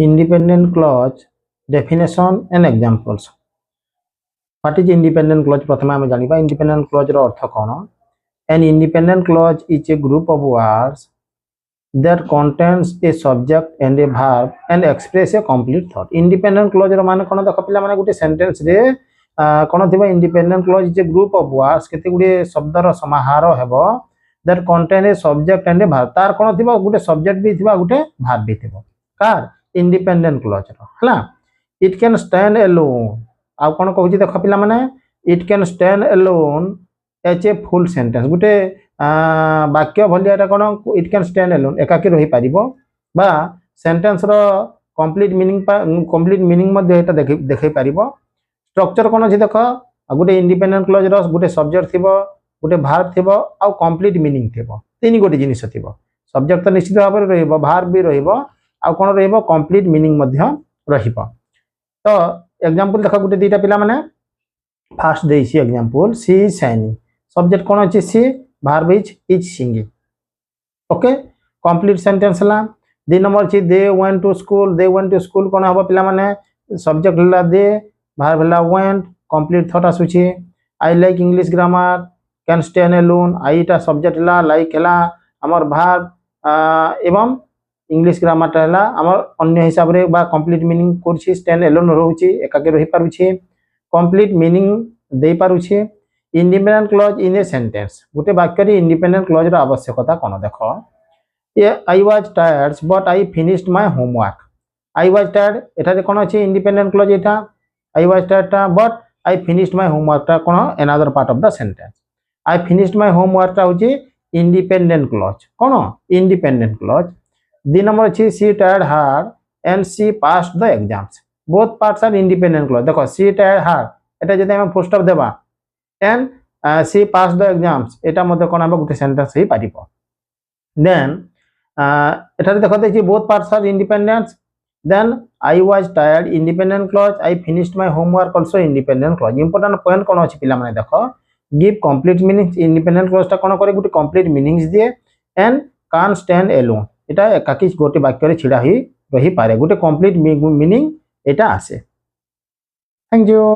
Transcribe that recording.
Independent clause definition and examples. What is independent clause? प्रथमे आमे जानिबा independent clause row earth cone. An independent clause is a group of words that contains a subject and a verb and express a complete thought. Independent clause रो माने कोन देखो पिला माने गुटे sentence रे कोन थिबा independent clause is a group of words केते गुटे शब्द रो समाहार हेबो that contain a subject and a verb. तार कोन थिबा गुटे सब्जेक्ट भी थिबा गुटे verb भी थिबो. कार independent clause रो हला. It can stand alone. आ कोन कहूची देखो पिला माने it can stand alone as a full sentence. गुटे वाक्य भलियाटा कोन it can stand alone एकाकी रही पारिबो बा सेंटेंस रो कंप्लीट मीनिंग मध्ये एटा देखै पारिबो. स्ट्रक्चर कोन अछि देखो गुटे इंडिपेंडेंट क्लॉज रो गुटे सब्जेक्ट थिबो गुटे वर्ब थिबो आ कंप्लीट मीनिंग थिबो. तीन गोटे जिनिस थिबो. सब्जेक्ट तो निश्चित भाव रहिबो वर्ब भी रहिबो आ कोन रहिबो कंप्लीट मीनिंग मध्ये रहिबो. तो एग्जांपल देखो गुटे दीटा पिला माने फर्स्ट देइसी example she is shining. Subject कोन अछि she verb is singing. Okay complete sentence ला. दे नंबर छी दे वेंट टू स्कूल कोन हबो पिला माने सब्जेक्ट ला दे verb ला वेंट कंप्लीट थॉट आसुची. I like English grammar can stand alone I टा सब्जेक्ट ला लाइक हला हमर verb एवं इंग्लिश ग्रामर टा हला हमर अन्य हिसाब रे बा कंप्लीट मीनिंग करछि स्टैंड अलोन रहउची एकाके रहि पारुची कंप्लीट मीनिंग दे पारुची. Independent clause in a sentence गुटे वाक्य रे इंडिपेंडेंट क्लॉज रो आवश्यकता कोन देखो. ये I was tired but I finished my homework. I was tired एटा रे कोन अछि इंडिपेंडेंट क्लॉज एटा आई वाज टायर्ड टा but I finished my homework टा कोन another part of the sentence. I finished my homework टा होची इंडिपेंडेंट क्लॉज कोन इंडिपेंडेंट क्लॉज. दी नंबर अछि she tried hard and she passed the exams. Both parts are independent clause. देखो she tried hard एटा जदि हम फुल स्टॉप देबा and she passed the exams eta mode kon aba gute sentence hi paribo. Then eta dekho dechi both parts are independent. Then I was tired independent clause. I finished my homework also independent clause. Important point kon achi pila mane dekho give complete meanings. Independent clause ta kon kore gute complete meanings diye and can't stand alone eta ekaki gote bakya re chida hi rahi pare gute complete meaning eta ase. Thank you.